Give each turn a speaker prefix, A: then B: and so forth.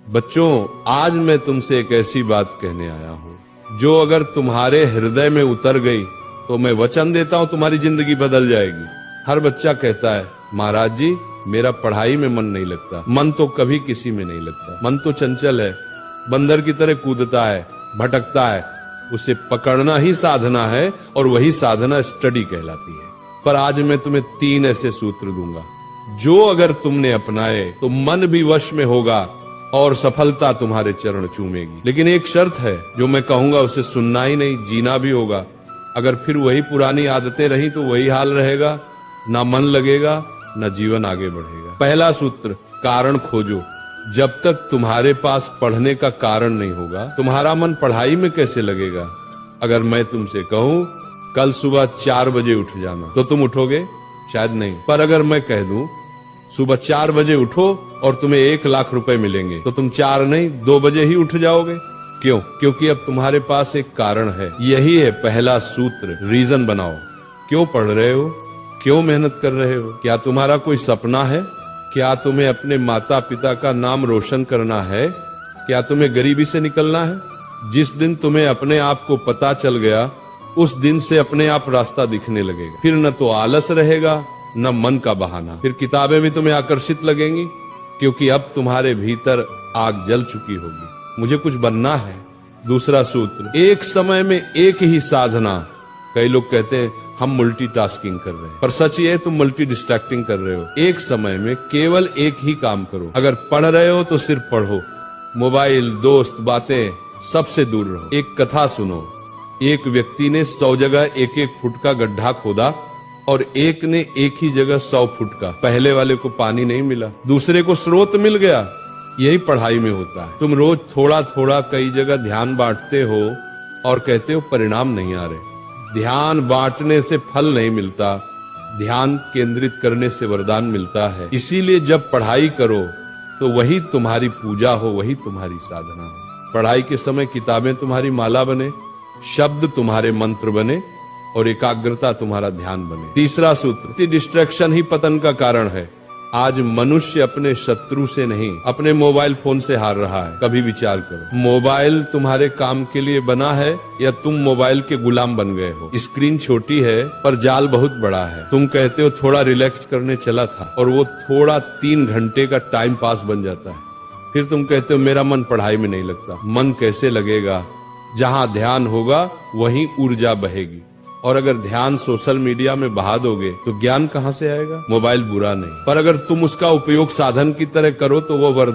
A: बच्चों, आज मैं तुमसे एक ऐसी बात कहने आया हूँ जो अगर तुम्हारे हृदय में उतर गई तो मैं वचन देता हूँ तुम्हारी जिंदगी बदल जाएगी। हर बच्चा कहता है, महाराज जी मेरा पढ़ाई में मन नहीं लगता। मन तो कभी किसी में नहीं लगता। मन तो चंचल है, बंदर की तरह कूदता है, भटकता है। उसे पकड़ना ही साधना है और वही साधना स्टडी कहलाती है। पर आज मैं तुम्हें 3 ऐसे सूत्र दूंगा जो अगर तुमने अपनाए तो मन भी वश में होगा और सफलता तुम्हारे चरण चूमेगी। लेकिन एक शर्त है, जो मैं कहूंगा उसे सुनना ही नहीं, जीना भी होगा। अगर फिर वही पुरानी आदतें रही तो वही हाल रहेगा, ना मन लगेगा ना जीवन आगे बढ़ेगा। पहला सूत्र, कारण खोजो। जब तक तुम्हारे पास पढ़ने का कारण नहीं होगा, तुम्हारा मन पढ़ाई में कैसे लगेगा। अगर मैं तुमसे कहूं कल सुबह 4 बजे उठ जाना, तो तुम उठोगे? शायद नहीं। पर अगर मैं कह दूं सुबह 4 बजे उठो और तुम्हें 1 लाख रुपए मिलेंगे, तो तुम 4 नहीं 2 बजे ही उठ जाओगे। क्यों? क्योंकि अब तुम्हारे पास एक कारण है। यही है पहला सूत्र, रीजन बनाओ। क्यों पढ़ रहे हो? क्यों मेहनत कर रहे हो? क्या तुम्हारा कोई सपना है? क्या तुम्हें अपने माता पिता का नाम रोशन करना है? क्या तुम्हें गरीबी से निकलना है? जिस दिन तुम्हें अपने आप को पता चल गया, उस दिन से अपने आप रास्ता दिखने लगेगा। फिर न तो आलस रहेगा न मन का बहाना। फिर किताबें भी तुम्हें आकर्षित लगेंगी, क्योंकि अब तुम्हारे भीतर आग जल चुकी होगी। मुझे कुछ बनना है। दूसरा सूत्र, एक समय में एक ही साधना। कई लोग कहते हैं हम मल्टीटास्किंग कर रहे हैं, पर सच ये है तुम मल्टी डिस्ट्रैक्टिंग कर रहे हो। एक समय में केवल एक ही काम करो। अगर पढ़ रहे हो तो सिर्फ पढ़ो, मोबाइल, दोस्त, बातें सबसे दूर रहो। एक कथा सुनो। एक व्यक्ति ने 100 जगह 1-1 फुट का गड्ढा खोदा और एक ने एक ही जगह 100 फुट का। पहले वाले को पानी नहीं मिला, दूसरे को स्रोत मिल गया। यही पढ़ाई में होता है। तुम रोज थोड़ा थोड़ा कई जगह ध्यान बांटते हो और कहते हो परिणाम नहीं आ रहे। ध्यान बांटने से फल नहीं मिलता, ध्यान केंद्रित करने से वरदान मिलता है। इसीलिए जब पढ़ाई करो तो वही तुम्हारी पूजा हो, वही तुम्हारी साधना हो। पढ़ाई के समय किताबें तुम्हारी माला बने, शब्द तुम्हारे मंत्र बने और एकाग्रता तुम्हारा ध्यान बने। तीसरा सूत्र, डिस्ट्रैक्शन ही पतन का कारण है। आज मनुष्य अपने शत्रु से नहीं, अपने मोबाइल फोन से हार रहा है। कभी विचार करो, मोबाइल तुम्हारे काम के लिए बना है या तुम मोबाइल के गुलाम बन गए हो। स्क्रीन छोटी है पर जाल बहुत बड़ा है। तुम कहते हो थोड़ा रिलैक्स करने चला था और वो थोड़ा 3 घंटे का टाइम पास बन जाता है। फिर तुम कहते हो मेरा मन पढ़ाई में नहीं लगता। मन कैसे लगेगा? जहां ध्यान होगा वहीं ऊर्जा बहेगी। और अगर ध्यान सोशल मीडिया में बहा दोगे तो ज्ञान कहां से आएगा? मोबाइल बुरा नहीं, पर अगर तुम उसका उपयोग साधन की तरह करो तो वो वरदान